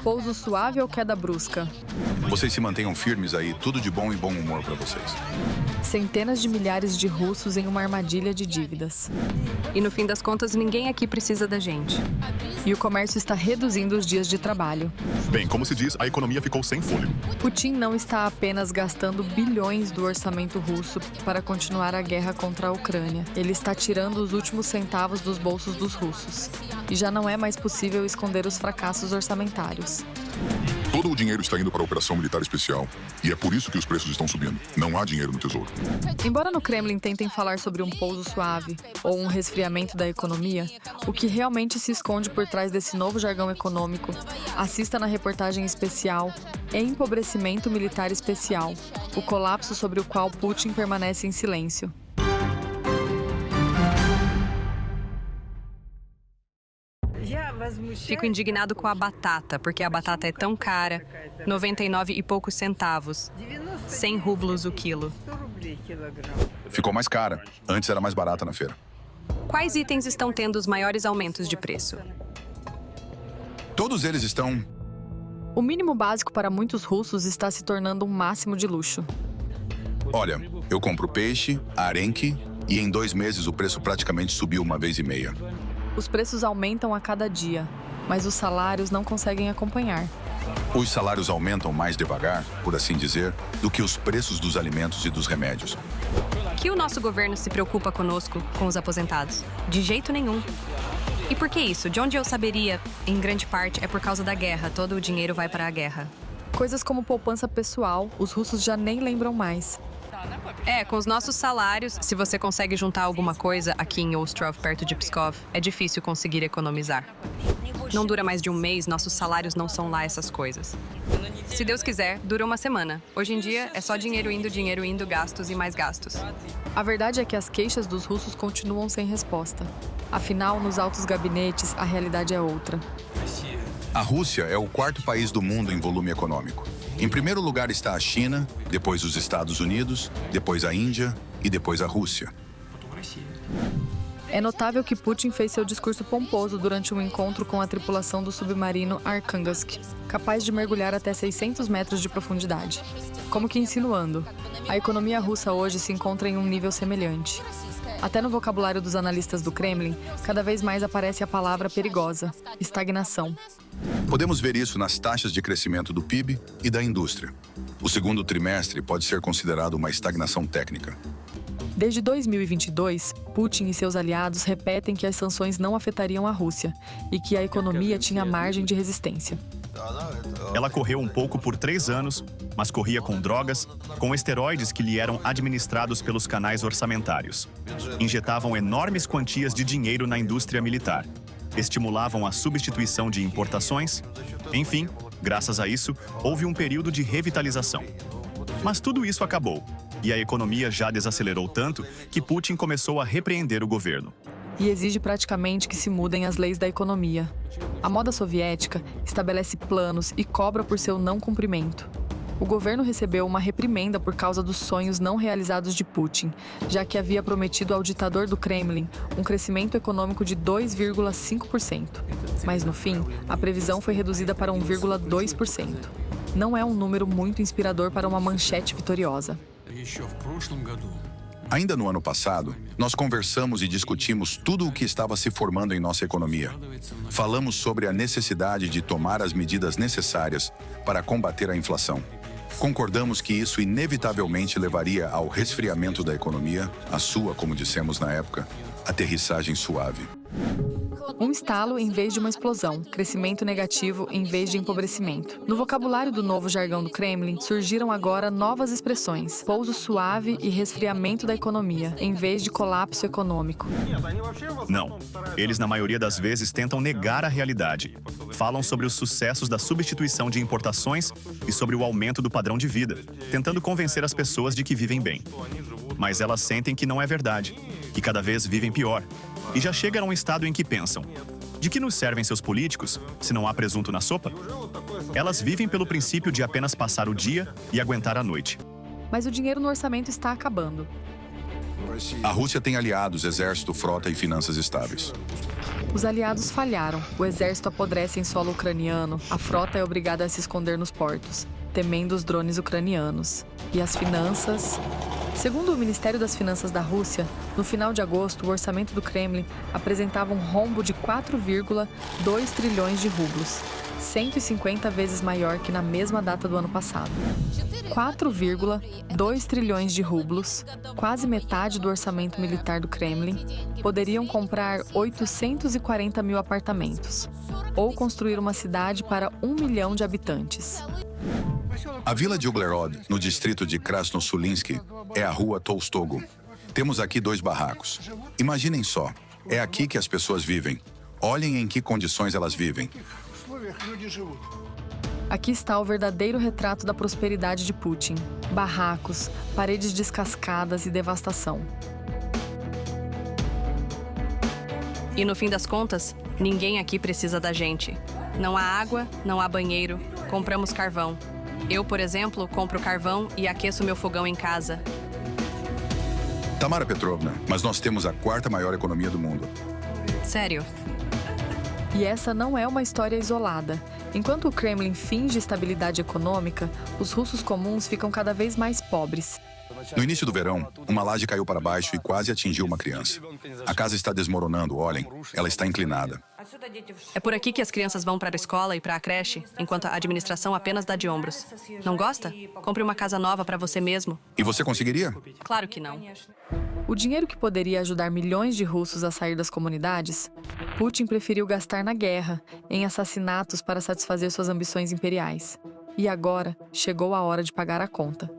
Pouso suave ou queda brusca? Vocês se mantenham firmes aí, tudo de bom e bom humor para vocês. Centenas de milhares de russos em uma armadilha de dívidas. E no fim das contas, ninguém aqui precisa da gente. E o comércio está reduzindo os dias de trabalho. Bem, como se diz, a economia ficou sem fôlego. Putin não está apenas gastando bilhões do orçamento russo para continuar a guerra contra a Ucrânia. Ele está tirando os últimos centavos dos bolsos dos russos. E já não é mais possível esconder os fracassos orçamentários. Todo o dinheiro está indo para a operação militar especial. E é por isso que os preços estão subindo. Não há dinheiro no tesouro. Embora no Kremlin tentem falar sobre um pouso suave ou um resfriamento da economia, o que realmente se esconde por trás desse novo jargão econômico, assista na reportagem especial Empobrecimento Militar Especial, o colapso sobre o qual Putin permanece em silêncio. Fico indignado com a batata, porque a batata é tão cara, 99 e poucos centavos, 100 rublos o quilo. Ficou mais cara. Antes era mais barata na feira. Quais itens estão tendo os maiores aumentos de preço? Todos eles estão... O mínimo básico para muitos russos está se tornando um máximo de luxo. Olha, eu compro peixe, arenque, e em 2 meses o preço praticamente subiu 1,5 vezes. Os preços aumentam a cada dia, mas os salários não conseguem acompanhar. Os salários aumentam mais devagar, por assim dizer, do que os preços dos alimentos e dos remédios. Que o nosso governo se preocupa conosco, com os aposentados? De jeito nenhum. E por que isso? De onde eu saberia? Em grande parte é por causa da guerra. Todo o dinheiro vai para a guerra. Coisas como poupança pessoal, os russos já nem lembram mais. Com os nossos salários, se você consegue juntar alguma coisa aqui em Ostrov, perto de Pskov, é difícil conseguir economizar. Não dura mais de um mês, nossos salários não são lá essas coisas. Se Deus quiser, dura uma semana. Hoje em dia, é só dinheiro indo, gastos e mais gastos. A verdade é que as queixas dos russos continuam sem resposta. Afinal, nos altos gabinetes, a realidade é outra. A Rússia é o 4º país do mundo em volume econômico. Em primeiro lugar está a China, depois os Estados Unidos, depois a Índia e depois a Rússia. É notável que Putin fez seu discurso pomposo durante um encontro com a tripulação do submarino Arkhangelsk, capaz de mergulhar até 600 metros de profundidade. Como que insinuando, a economia russa hoje se encontra em um nível semelhante. Até no vocabulário dos analistas do Kremlin, cada vez mais aparece a palavra perigosa: estagnação. Podemos ver isso nas taxas de crescimento do PIB e da indústria. O segundo trimestre pode ser considerado uma estagnação técnica. Desde 2022, Putin e seus aliados repetem que as sanções não afetariam a Rússia e que a economia tinha margem de resistência. Ela correu um pouco por 3 anos, mas corria com drogas, com esteroides que lhe eram administrados pelos canais orçamentários. Injetavam enormes quantias de dinheiro na indústria militar. Estimulavam a substituição de importações. Enfim, graças a isso, houve um período de revitalização. Mas tudo isso acabou, e a economia já desacelerou tanto que Putin começou a repreender o governo. E exige praticamente que se mudem as leis da economia. A moda soviética estabelece planos e cobra por seu não cumprimento. O governo recebeu uma reprimenda por causa dos sonhos não realizados de Putin, já que havia prometido ao ditador do Kremlin um crescimento econômico de 2,5%. Mas, no fim, a previsão foi reduzida para 1,2%. Não é um número muito inspirador para uma manchete vitoriosa. Ainda no ano passado, nós conversamos e discutimos tudo o que estava se formando em nossa economia. Falamos sobre a necessidade de tomar as medidas necessárias para combater a inflação. Concordamos que isso inevitavelmente levaria ao resfriamento da economia, a sua, como dissemos na época, aterrissagem suave. Um estalo em vez de uma explosão, crescimento negativo em vez de empobrecimento. No vocabulário do novo jargão do Kremlin, surgiram agora novas expressões: pouso suave e resfriamento da economia, em vez de colapso econômico. Não. Eles, na maioria das vezes, tentam negar a realidade. Falam sobre os sucessos da substituição de importações e sobre o aumento do padrão de vida, tentando convencer as pessoas de que vivem bem. Mas elas sentem que não é verdade, que cada vez vivem pior. E já chegam a um estado em que pensam: de que nos servem seus políticos, se não há presunto na sopa? Elas vivem pelo princípio de apenas passar o dia e aguentar a noite. Mas o dinheiro no orçamento está acabando. A Rússia tem aliados, exército, frota e finanças estáveis. Os aliados falharam. O exército apodrece em solo ucraniano, a frota é obrigada a se esconder nos portos, temendo os drones ucranianos. E as finanças... Segundo o Ministério das Finanças da Rússia, no final de agosto, o orçamento do Kremlin apresentava um rombo de 4,2 trilhões de rublos, 150 vezes maior que na mesma data do ano passado. 4,2 trilhões de rublos, quase metade do orçamento militar do Kremlin, poderiam comprar 840 mil apartamentos, ou construir uma cidade para 1 milhão de habitantes. A vila de Uglerod, no distrito de Krasnosulinsky, é a rua Tolstogo. Temos aqui 2 barracos. Imaginem só, é aqui que as pessoas vivem. Olhem em que condições elas vivem. Aqui está o verdadeiro retrato da prosperidade de Putin. Barracos, paredes descascadas e devastação. E no fim das contas, ninguém aqui precisa da gente. Não há água, não há banheiro, compramos carvão. Eu, por exemplo, compro carvão e aqueço meu fogão em casa. Tamara Petrovna, mas nós temos a 4ª maior economia do mundo. Sério. E essa não é uma história isolada. Enquanto o Kremlin finge estabilidade econômica, os russos comuns ficam cada vez mais pobres. No início do verão, uma laje caiu para baixo e quase atingiu uma criança. A casa está desmoronando, olhem, ela está inclinada. É por aqui que as crianças vão para a escola e para a creche, enquanto a administração apenas dá de ombros. Não gosta? Compre uma casa nova para você mesmo. E você conseguiria? Claro que não. O dinheiro que poderia ajudar milhões de russos a sair das comunidades, Putin preferiu gastar na guerra, em assassinatos para satisfazer suas ambições imperiais. E agora, chegou a hora de pagar a conta.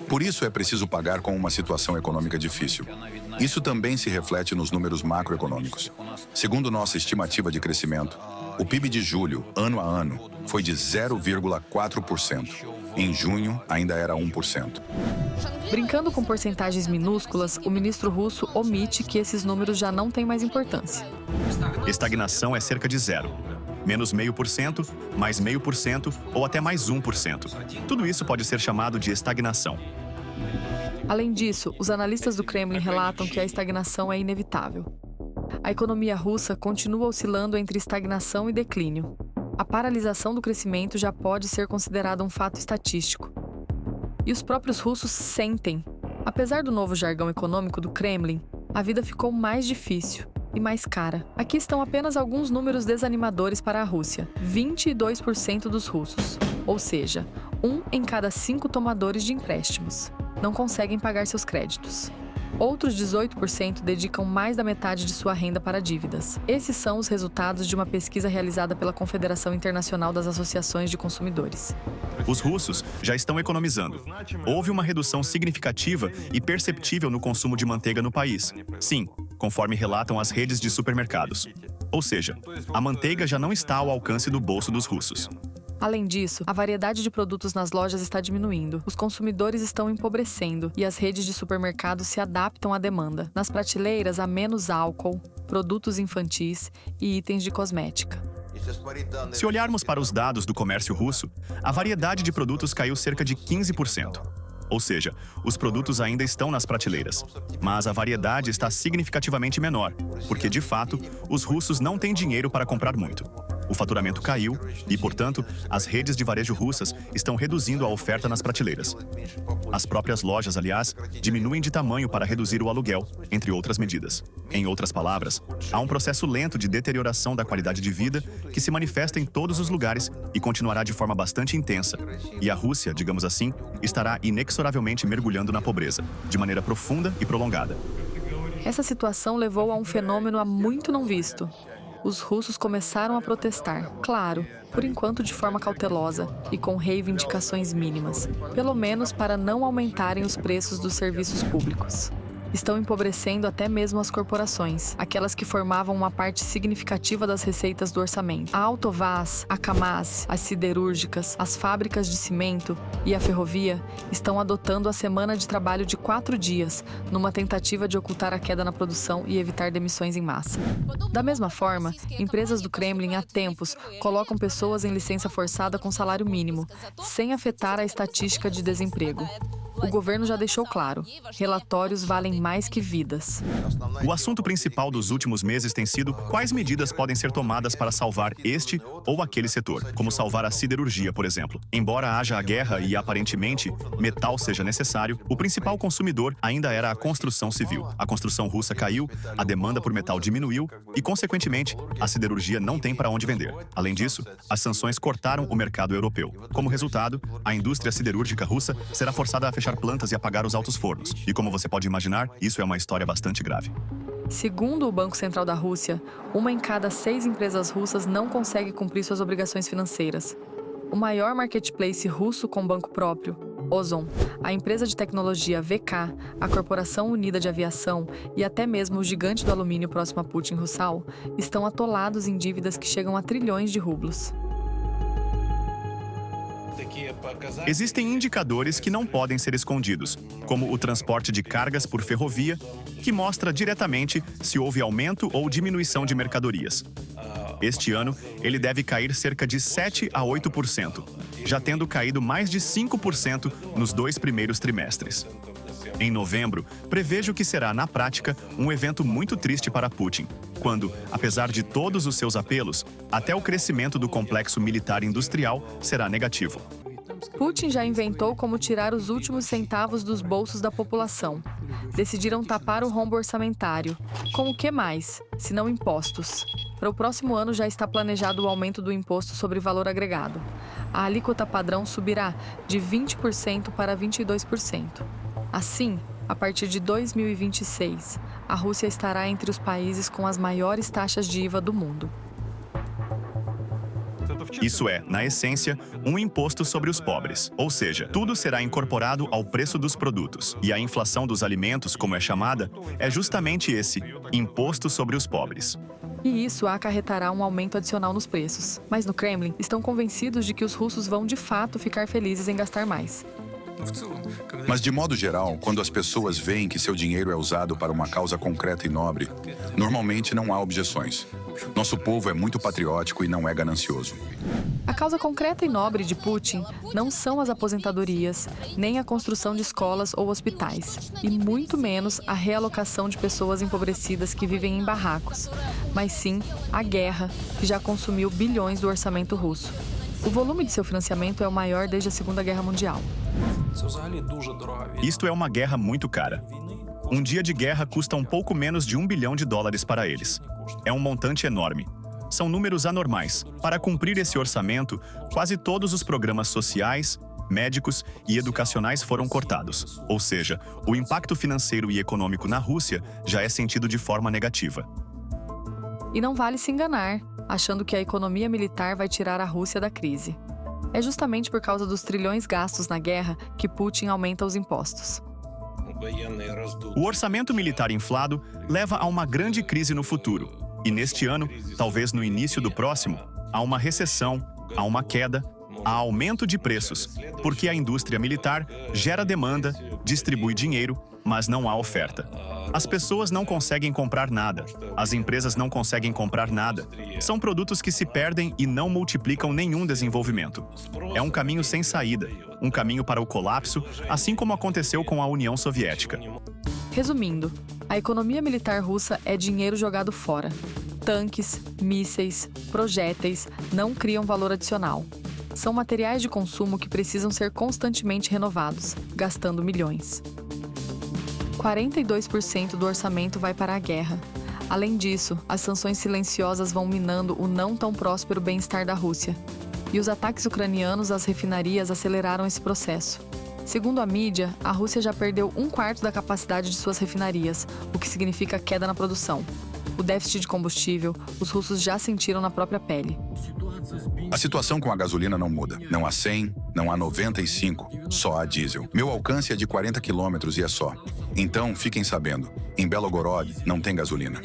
Por isso é preciso pagar com uma situação econômica difícil. Isso também se reflete nos números macroeconômicos. Segundo nossa estimativa de crescimento, o PIB de julho, ano a ano, foi de 0,4%. Em junho, ainda era 1%. Brincando com porcentagens minúsculas, o ministro russo omite que esses números já não têm mais importância. Estagnação é cerca de 0. Menos 0,5%, mais 0,5% ou até mais 1%. Tudo isso pode ser chamado de estagnação. Além disso, os analistas do Kremlin relatam que a estagnação é inevitável. A economia russa continua oscilando entre estagnação e declínio. A paralisação do crescimento já pode ser considerada um fato estatístico. E os próprios russos sentem. Apesar do novo jargão econômico do Kremlin, a vida ficou mais difícil e mais cara. Aqui estão apenas alguns números desanimadores para a Rússia. 22% dos russos, ou seja, 1 em cada 5 tomadores de empréstimos, não conseguem pagar seus créditos. Outros 18% dedicam mais da metade de sua renda para dívidas. Esses são os resultados de uma pesquisa realizada pela Confederação Internacional das Associações de Consumidores. Os russos já estão economizando. Houve uma redução significativa e perceptível no consumo de manteiga no país. Sim, conforme relatam as redes de supermercados. Ou seja, a manteiga já não está ao alcance do bolso dos russos. Além disso, a variedade de produtos nas lojas está diminuindo, os consumidores estão empobrecendo e as redes de supermercados se adaptam à demanda. Nas prateleiras há menos álcool, produtos infantis e itens de cosmética. Se olharmos para os dados do comércio russo, a variedade de produtos caiu cerca de 15%. Ou seja, os produtos ainda estão nas prateleiras, mas a variedade está significativamente menor, porque, de fato, os russos não têm dinheiro para comprar muito. O faturamento caiu e, portanto, as redes de varejo russas estão reduzindo a oferta nas prateleiras. As próprias lojas, aliás, diminuem de tamanho para reduzir o aluguel, entre outras medidas. Em outras palavras, há um processo lento de deterioração da qualidade de vida que se manifesta em todos os lugares e continuará de forma bastante intensa. E a Rússia, digamos assim, estará inexoravelmente mergulhando na pobreza, de maneira profunda e prolongada. Essa situação levou a um fenômeno há muito não visto. Os russos começaram a protestar, claro, por enquanto de forma cautelosa e com reivindicações mínimas, pelo menos para não aumentarem os preços dos serviços públicos. Estão empobrecendo até mesmo as corporações, aquelas que formavam uma parte significativa das receitas do orçamento. A Autovaz, a Kamaz, as siderúrgicas, as fábricas de cimento e a ferrovia estão adotando a semana de trabalho de 4 dias, numa tentativa de ocultar a queda na produção e evitar demissões em massa. Da mesma forma, empresas do Kremlin há tempos colocam pessoas em licença forçada com salário mínimo, sem afetar a estatística de desemprego. O governo já deixou claro: relatórios valem mais que vidas. O assunto principal dos últimos meses tem sido quais medidas podem ser tomadas para salvar este ou aquele setor, como salvar a siderurgia, por exemplo. Embora haja a guerra e, aparentemente, metal seja necessário, o principal consumidor ainda era a construção civil. A construção russa caiu, a demanda por metal diminuiu e, consequentemente, a siderurgia não tem para onde vender. Além disso, as sanções cortaram o mercado europeu. Como resultado, a indústria siderúrgica russa será forçada a fechar plantas e apagar os altos fornos. E como você pode imaginar, isso é uma história bastante grave. Segundo o Banco Central da Rússia, 1 em cada 6 empresas russas não consegue cumprir suas obrigações financeiras. O maior marketplace russo com banco próprio, Ozon, a empresa de tecnologia VK, a Corporação Unida de Aviação e até mesmo o gigante do alumínio próximo a Putin, Rusal, estão atolados em dívidas que chegam a trilhões de rublos. Existem indicadores que não podem ser escondidos, como o transporte de cargas por ferrovia, que mostra diretamente se houve aumento ou diminuição de mercadorias. Este ano, ele deve cair cerca de 7 a 8%, já tendo caído mais de 5% nos 2 primeiros trimestres. Em novembro, prevejo que será, na prática, um evento muito triste para Putin, quando, apesar de todos os seus apelos, até o crescimento do complexo militar industrial será negativo. Putin já inventou como tirar os últimos centavos dos bolsos da população. Decidiram tapar o rombo orçamentário. Com o que mais, se não impostos? Para o próximo ano já está planejado o aumento do imposto sobre valor agregado. A alíquota padrão subirá de 20% para 22%. Assim, a partir de 2026, a Rússia estará entre os países com as maiores taxas de IVA do mundo. Isso é, na essência, um imposto sobre os pobres. Ou seja, tudo será incorporado ao preço dos produtos. E a inflação dos alimentos, como é chamada, é justamente esse, imposto sobre os pobres. E isso acarretará um aumento adicional nos preços. Mas no Kremlin, estão convencidos de que os russos vão de fato ficar felizes em gastar mais. Mas, de modo geral, quando as pessoas veem que seu dinheiro é usado para uma causa concreta e nobre, normalmente não há objeções. Nosso povo é muito patriótico e não é ganancioso. A causa concreta e nobre de Putin não são as aposentadorias, nem a construção de escolas ou hospitais, e muito menos a realocação de pessoas empobrecidas que vivem em barracos, mas sim a guerra, que já consumiu bilhões do orçamento russo. O volume de seu financiamento é o maior desde a Segunda Guerra Mundial. Isto é uma guerra muito cara. Um dia de guerra custa um pouco menos de $1 bilhão para eles. É um montante enorme. São números anormais. Para cumprir esse orçamento, quase todos os programas sociais, médicos e educacionais foram cortados. Ou seja, o impacto financeiro e econômico na Rússia já é sentido de forma negativa. E não vale se enganar, achando que a economia militar vai tirar a Rússia da crise. É justamente por causa dos trilhões gastos na guerra que Putin aumenta os impostos. O orçamento militar inflado leva a uma grande crise no futuro. E neste ano, talvez no início do próximo, há uma recessão, há uma queda, há aumento de preços, porque a indústria militar gera demanda, distribui dinheiro, mas não há oferta. As pessoas não conseguem comprar nada, as empresas não conseguem comprar nada. São produtos que se perdem e não multiplicam nenhum desenvolvimento. É um caminho sem saída, um caminho para o colapso, assim como aconteceu com a União Soviética. Resumindo, a economia militar russa é dinheiro jogado fora. Tanques, mísseis, projéteis não criam valor adicional. São materiais de consumo que precisam ser constantemente renovados, gastando milhões. 42% do orçamento vai para a guerra. Além disso, as sanções silenciosas vão minando o não tão próspero bem-estar da Rússia. E os ataques ucranianos às refinarias aceleraram esse processo. Segundo a mídia, a Rússia já perdeu 1/4 da capacidade de suas refinarias, o que significa queda na produção. O déficit de combustível, os russos já sentiram na própria pele. A situação com a gasolina não muda. Não há 100, não há 95, só há diesel. Meu alcance é de 40 quilômetros e é só. Então, fiquem sabendo, em Belgorod não tem gasolina.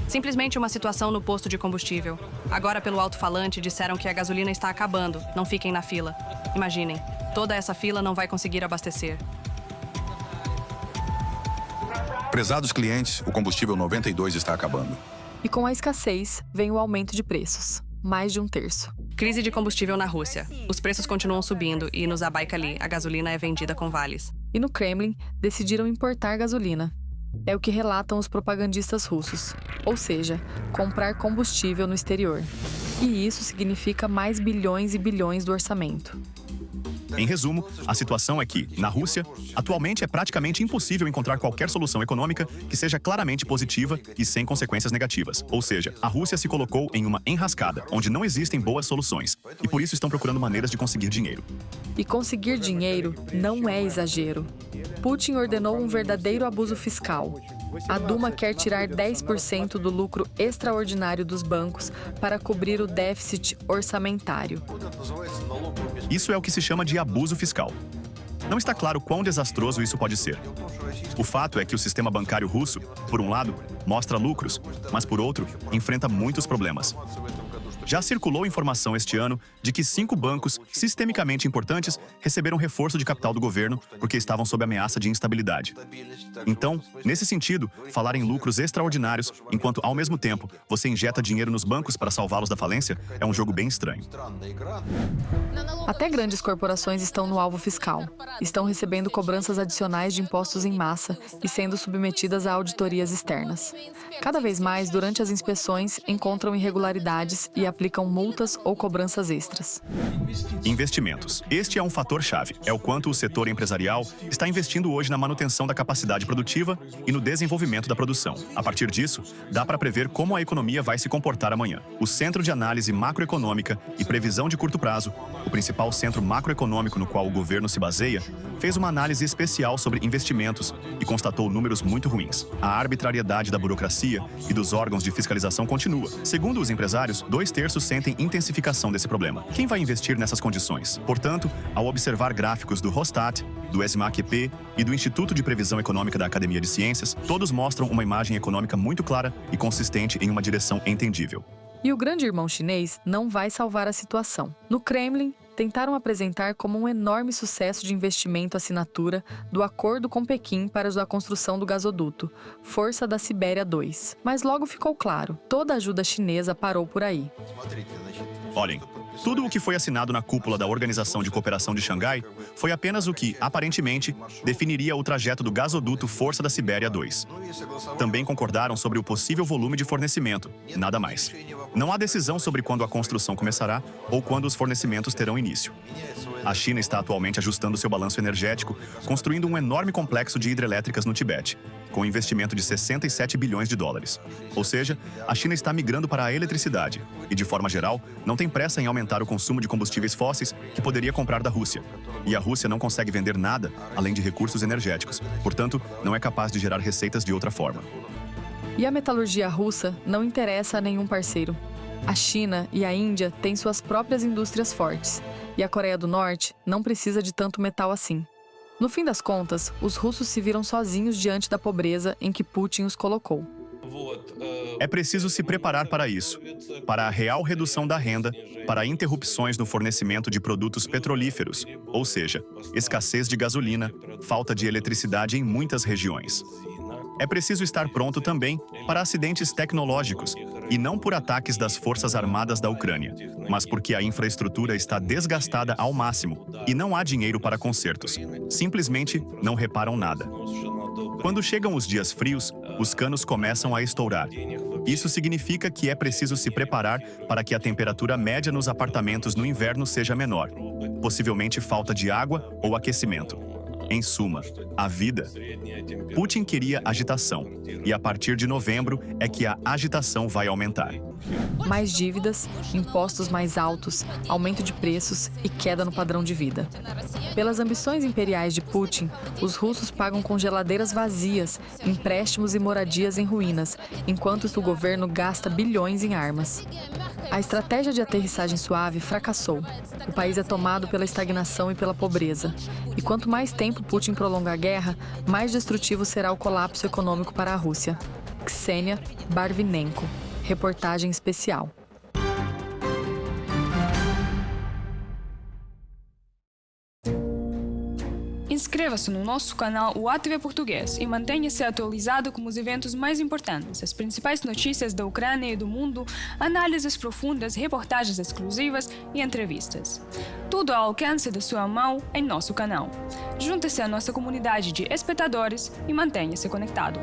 Simplesmente uma situação no posto de combustível. Agora, pelo alto-falante, disseram que a gasolina está acabando. Não fiquem na fila. Imaginem, toda essa fila não vai conseguir abastecer. Prezados clientes, o combustível 92 está acabando. E com a escassez, vem o aumento de preços. Mais de 1/3. Crise de combustível na Rússia. Os preços continuam subindo e no Zabaikali a gasolina é vendida com vales. E no Kremlin, decidiram importar gasolina. É o que relatam os propagandistas russos, ou seja, comprar combustível no exterior. E isso significa mais bilhões e bilhões do orçamento. Em resumo, a situação é que, na Rússia, atualmente é praticamente impossível encontrar qualquer solução econômica que seja claramente positiva e sem consequências negativas. Ou seja, a Rússia se colocou em uma enrascada, onde não existem boas soluções, e por isso estão procurando maneiras de conseguir dinheiro. E conseguir dinheiro não é exagero. Putin ordenou um verdadeiro abuso fiscal. A Duma quer tirar 10% do lucro extraordinário dos bancos para cobrir o déficit orçamentário. Isso é o que se chama de abuso fiscal. Não está claro quão desastroso isso pode ser. O fato é que o sistema bancário russo, por um lado, mostra lucros, mas por outro, enfrenta muitos problemas. Já circulou informação este ano de que 5 bancos sistemicamente importantes receberam reforço de capital do governo porque estavam sob ameaça de instabilidade. Então, nesse sentido, falar em lucros extraordinários, enquanto ao mesmo tempo você injeta dinheiro nos bancos para salvá-los da falência, é um jogo bem estranho. Até grandes corporações estão no alvo fiscal. Estão recebendo cobranças adicionais de impostos em massa e sendo submetidas a auditorias externas. Cada vez mais, durante as inspeções, encontram irregularidades e aplicam multas ou cobranças extras. Investimentos. Este é um fator-chave. É o quanto o setor empresarial está investindo hoje na manutenção da capacidade produtiva e no desenvolvimento da produção. A partir disso, dá para prever como a economia vai se comportar amanhã. O Centro de Análise Macroeconômica e Previsão de Curto Prazo, o principal centro macroeconômico no qual o governo se baseia, fez uma análise especial sobre investimentos e constatou números muito ruins. A arbitrariedade da burocracia e dos órgãos de fiscalização continua. Segundo os empresários, 2/3 sentem intensificação desse problema. Quem vai investir nessas condições? Portanto, ao observar gráficos do Rosstat, do SMAQ-P e do Instituto de Previsão Econômica da Academia de Ciências, todos mostram uma imagem econômica muito clara e consistente em uma direção entendível. E o grande irmão chinês não vai salvar a situação. No Kremlin, tentaram apresentar como um enorme sucesso de investimento a assinatura do acordo com Pequim para a construção do gasoduto, Força da Sibéria 2. Mas logo ficou claro, toda a ajuda chinesa parou por aí. Olhem, tudo o que foi assinado na cúpula da Organização de Cooperação de Xangai foi apenas o que, aparentemente, definiria o trajeto do gasoduto Força da Sibéria 2. Também concordaram sobre o possível volume de fornecimento, nada mais. Não há decisão sobre quando a construção começará ou quando os fornecimentos terão início. A China está atualmente ajustando seu balanço energético, construindo um enorme complexo de hidrelétricas no Tibete, com investimento de 67 bilhões de dólares. Ou seja, a China está migrando para a eletricidade e, de forma geral, não tem pressa em aumentar o consumo de combustíveis fósseis que poderia comprar da Rússia. E a Rússia não consegue vender nada além de recursos energéticos, portanto, não é capaz de gerar receitas de outra forma. E a metalurgia russa não interessa a nenhum parceiro. A China e a Índia têm suas próprias indústrias fortes, e a Coreia do Norte não precisa de tanto metal assim. No fim das contas, os russos se viram sozinhos diante da pobreza em que Putin os colocou. É preciso se preparar para isso, para a real redução da renda, para interrupções no fornecimento de produtos petrolíferos, ou seja, escassez de gasolina, falta de eletricidade em muitas regiões. É preciso estar pronto também para acidentes tecnológicos, e não por ataques das forças armadas da Ucrânia, mas porque a infraestrutura está desgastada ao máximo e não há dinheiro para consertos. Simplesmente não reparam nada. Quando chegam os dias frios, os canos começam a estourar. Isso significa que é preciso se preparar para que a temperatura média nos apartamentos no inverno seja menor. Possivelmente falta de água ou aquecimento. Em suma, a vida. Putin queria agitação, e a partir de novembro é que a agitação vai aumentar. Mais dívidas, impostos mais altos, aumento de preços e queda no padrão de vida. Pelas ambições imperiais de Putin, os russos pagam com geladeiras vazias, empréstimos e moradias em ruínas, enquanto o governo gasta bilhões em armas. A estratégia de aterrissagem suave fracassou. O país é tomado pela estagnação e pela pobreza. E quanto mais tempo Putin prolongar a guerra, mais destrutivo será o colapso econômico para a Rússia. Ksenia Barvinenko. Reportagem especial. Inscreva-se no nosso canal o ATV Português e mantenha-se atualizado com os eventos mais importantes, as principais notícias da Ucrânia e do mundo, análises profundas, reportagens exclusivas e entrevistas. Tudo ao alcance da sua mão em nosso canal. Junte-se à nossa comunidade de espectadores e mantenha-se conectado.